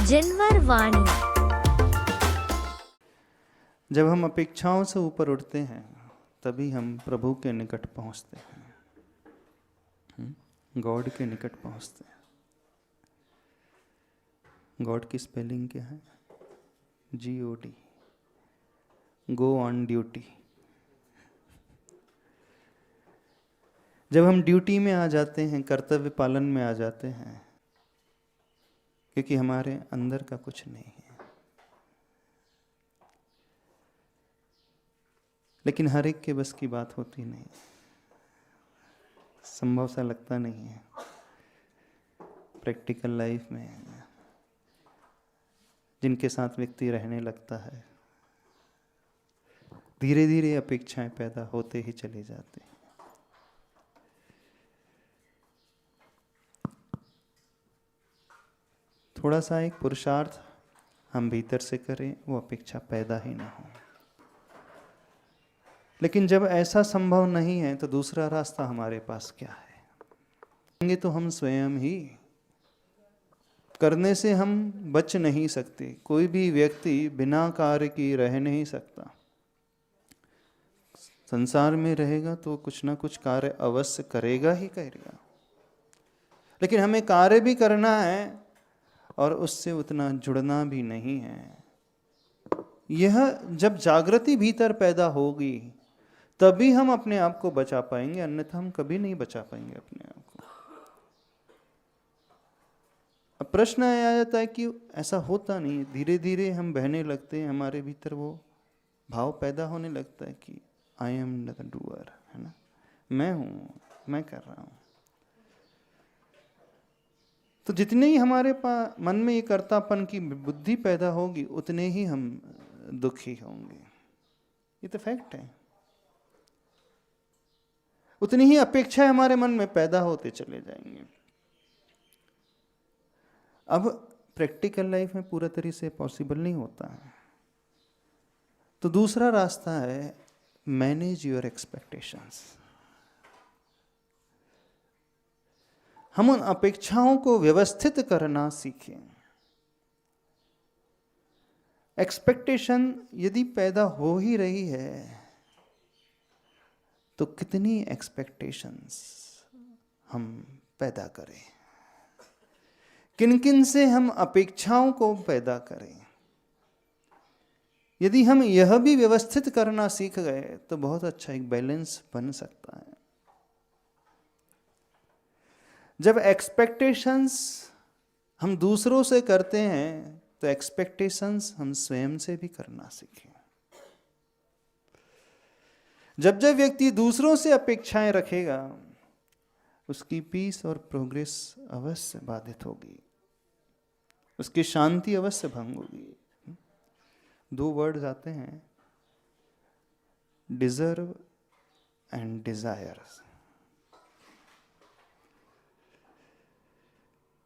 जिनवर वाणी। जब हम अपेक्षाओं से ऊपर उठते हैं तभी हम प्रभु के निकट पहुंचते हैं, गॉड के निकट पहुंचते हैं। गॉड की स्पेलिंग क्या है? GOD, go on duty. जब हम ड्यूटी में आ जाते हैं, कर्तव्य पालन में आ जाते हैं, क्योंकि हमारे अंदर का कुछ नहीं है। लेकिन हर एक के बस की बात होती नहीं, संभव सा लगता नहीं है। प्रैक्टिकल लाइफ में जिनके साथ व्यक्ति रहने लगता है, धीरे धीरे अपेक्षाएं पैदा होते ही चले जाते हैं। थोड़ा सा एक पुरुषार्थ हम भीतर से करें, वो अपेक्षा पैदा ही ना हो। लेकिन जब ऐसा संभव नहीं है तो दूसरा रास्ता हमारे पास क्या है? तो हम स्वयं ही करने से हम बच नहीं सकते। कोई भी व्यक्ति बिना कार्य की रह नहीं सकता। संसार में रहेगा तो कुछ ना कुछ कार्य अवश्य करेगा ही करेगा। लेकिन हमें कार्य भी करना है और उससे उतना जुड़ना भी नहीं है। यह जब जागृति भीतर पैदा होगी तभी हम अपने आप को बचा पाएंगे, अन्यथा हम कभी नहीं बचा पाएंगे अपने आप को। अब प्रश्न आ जाता है कि ऐसा होता नहीं है। धीरे धीरे हम बहने लगते हैं, हमारे भीतर वो भाव पैदा होने लगता है कि आई एम द डूअर, है ना, मैं हूं, मैं कर रहा हूं। तो जितने ही हमारे पास मन में ये कर्तापन की बुद्धि पैदा होगी उतने ही हम दुखी होंगे। ये तो फैक्ट है। उतनी ही अपेक्षाएं हमारे मन में पैदा होते चले जाएंगे। अब प्रैक्टिकल लाइफ में पूरा तरीके से पॉसिबल नहीं होता है, तो दूसरा रास्ता है मैनेज योर एक्सपेक्टेशंस। हम उन अपेक्षाओं को व्यवस्थित करना सीखें। एक्सपेक्टेशन यदि पैदा हो ही रही है तो कितनी एक्सपेक्टेशंस हम पैदा करें, किन किन से हम अपेक्षाओं को पैदा करें। यदि हम यह भी व्यवस्थित करना सीख गए तो बहुत अच्छा एक बैलेंस बन सकता है। जब एक्सपेक्टेशंस हम दूसरों से करते हैं तो एक्सपेक्टेशंस हम स्वयं से भी करना सीखें। जब जब व्यक्ति दूसरों से अपेक्षाएं रखेगा उसकी पीस और प्रोग्रेस अवश्य बाधित होगी, उसकी शांति अवश्य भंग होगी। 2 वर्ड्स आते हैं, deserve and desire.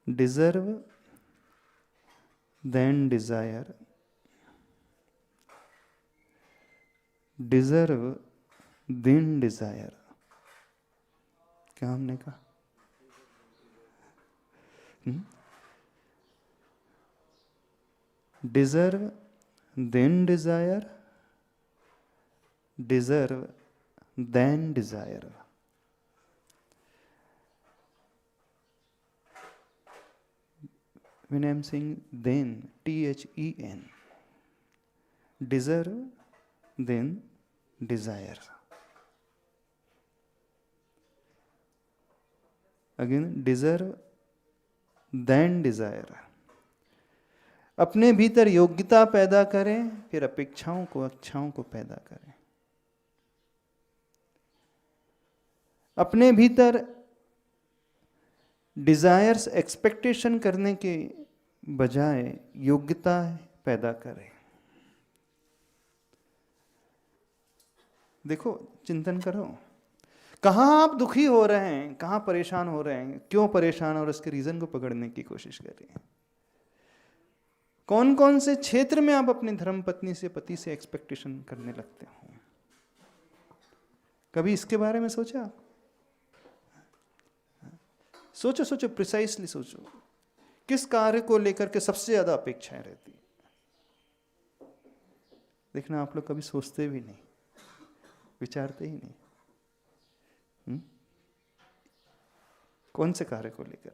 Deserve then desire, deserve then desire. क्या हमने कहा? Deserve then desire, deserve then desire. When I am saying then, THEN, deserve, then desire. Again, deserve, then desire. अपने भीतर योग्यता पैदा करें, फिर अपेक्षाओं को, इच्छाओं को पैदा करें। अपने भीतर डिजायर्स, एक्सपेक्टेशन करने के बजाय योग्यता पैदा करें। देखो, चिंतन करो, कहाँ आप दुखी हो रहे हैं, कहाँ परेशान हो रहे हैं, क्यों परेशान, और उसके रीजन को पकड़ने की कोशिश करें। कौन कौन से क्षेत्र में आप अपनी धर्मपत्नी से, पति से एक्सपेक्टेशन करने लगते हो? कभी इसके बारे में सोचा आप? सोचो, प्रिसाइसली सोचो किस कार्य को लेकर के सबसे ज्यादा अपेक्षाएं रहती है? देखना, आप लोग कभी सोचते भी नहीं, विचारते ही नहीं। कौन से कार्य को लेकर?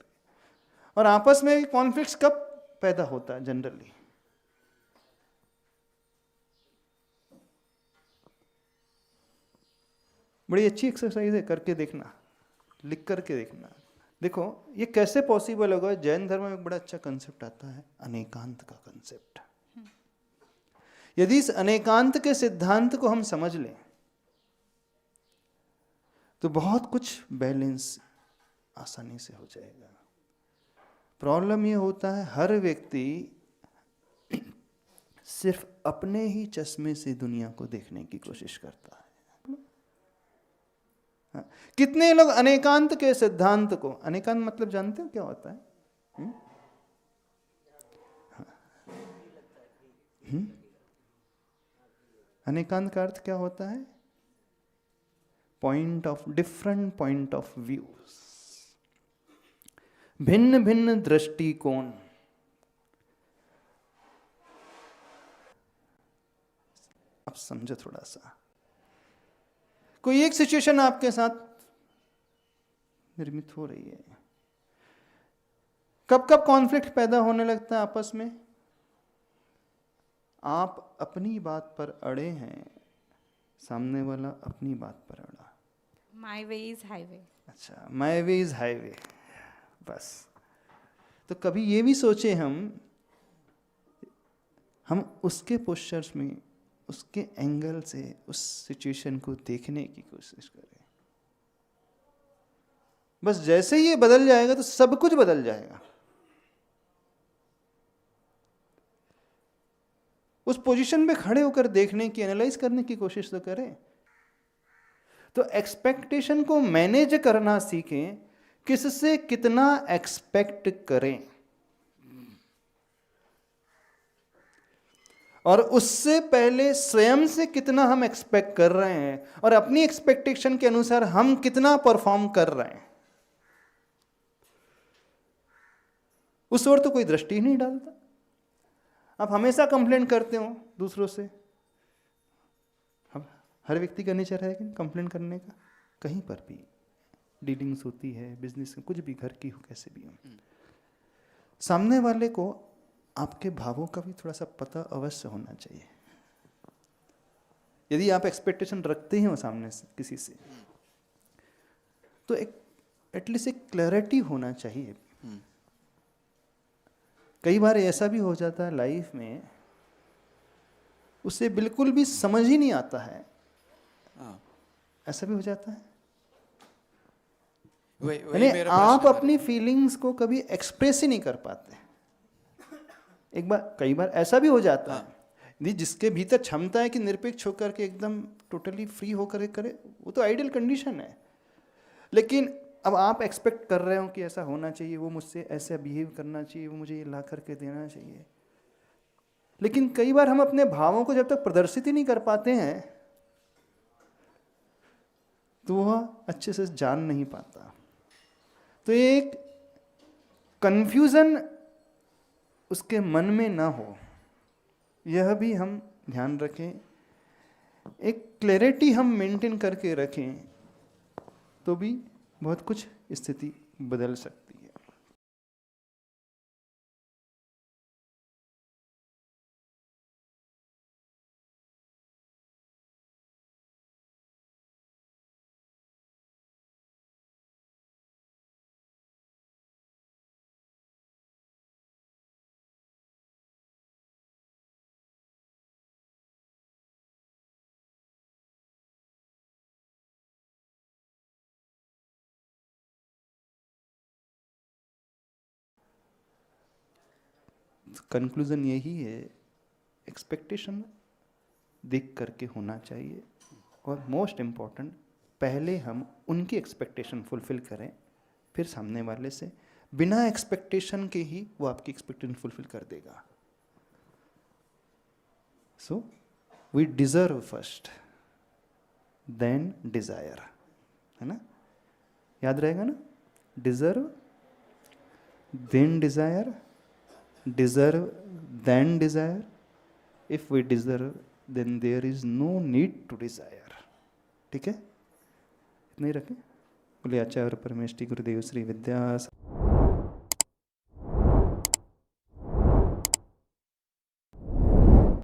और आपस में कॉन्फ्लिक्ट कब पैदा होता है जनरली? बड़ी अच्छी एक्सरसाइज है, करके देखना, लिख करके देखना। देखो ये कैसे पॉसिबल होगा। जैन धर्म में एक बड़ा अच्छा कंसेप्ट आता है, अनेकांत का कंसेप्ट। यदि इस अनेकांत के सिद्धांत को हम समझ लें तो बहुत कुछ बैलेंस आसानी से हो जाएगा। प्रॉब्लम ये होता है, हर व्यक्ति सिर्फ अपने ही चश्मे से दुनिया को देखने की कोशिश करता है। कितने लोग अनेकांत के सिद्धांत को, अनेकांत मतलब जानते हो क्या होता है? अनेकांत का अर्थ क्या होता है? डिफरेंट पॉइंट ऑफ व्यूज, भिन्न भिन्न दृष्टिकोण। अब समझो थोड़ा सा, कोई एक सिचुएशन आपके साथ निर्मित हो रही है। कब कब कॉन्फ्लिक्ट पैदा होने लगता है आपस में? आप अपनी बात पर अड़े हैं, सामने वाला अपनी बात पर अड़ा। माई वे इज हाईवे। अच्छा, माई वे इज हाईवे, बस। तो कभी ये भी सोचे हम उसके पोस्चर्स में, उसके एंगल से उस सिचुएशन को देखने की कोशिश करें। बस जैसे ही ये बदल जाएगा तो सब कुछ बदल जाएगा। उस पोजीशन में खड़े होकर देखने की, एनालाइज करने की कोशिश तो करें। तो एक्सपेक्टेशन को मैनेज करना सीखें, किससे कितना एक्सपेक्ट करें और उससे पहले स्वयं से कितना हम एक्सपेक्ट कर रहे हैं और अपनी एक्सपेक्टेशन के अनुसार हम कितना परफॉर्म कर रहे हैं, उस ओर तो कोई दृष्टि ही नहीं डालता। आप हमेशा कंप्लेंट करते हो दूसरों से। हर व्यक्ति का नेचर है कि कंप्लेंट करने का, कहीं पर भी डीलिंग्स होती है, बिजनेस में, कुछ भी, घर की हो, कैसे भी हो। सामने वाले को आपके भावों का भी थोड़ा सा पता अवश्य होना चाहिए। यदि आप एक्सपेक्टेशन रखते ही हो सामने से किसी से, तो एक एटलीस्ट एक क्लैरिटी होना चाहिए। कई बार ऐसा भी हो जाता है लाइफ में, उसे बिल्कुल भी समझ ही नहीं आता है। ऐसा भी हो जाता है। यानी आप अपनी फीलिंग्स को कभी एक्सप्रेस ही नहीं कर पाते। एक बार, कई बार ऐसा भी हो जाता है, यदि जिसके भीतर क्षमता है कि निरपेक्ष होकर के एकदम टोटली फ्री होकर करे, वो तो आइडियल कंडीशन है। लेकिन अब आप एक्सपेक्ट कर रहे हो कि ऐसा होना चाहिए, वो मुझसे ऐसा बिहेव करना चाहिए, वो मुझे ये ला करके देना चाहिए। लेकिन कई बार हम अपने भावों को जब तक प्रदर्शित ही नहीं कर पाते हैं तो वह अच्छे से जान नहीं पाता। तो एक कंफ्यूजन उसके मन में ना हो, यह भी हम ध्यान रखें। एक क्लैरिटी हम मेंटेन करके रखें तो भी बहुत कुछ स्थिति बदल सकती है। कंक्लूजन यही है, एक्सपेक्टेशन देख करके होना चाहिए। और मोस्ट इम्पॉर्टेंट, पहले हम उनकी एक्सपेक्टेशन फुलफिल करें, फिर सामने वाले से। बिना एक्सपेक्टेशन के ही वो आपकी एक्सपेक्टेशन फुलफिल कर देगा। So we deserve first then desire, है ना? याद रहेगा ना? Deserve then desire deserve then desire, if we deserve then there is no need to desire. ठीक है, इतने ही रखें। बोले आचार्य परमेष्टि गुरुदेव श्री विद्या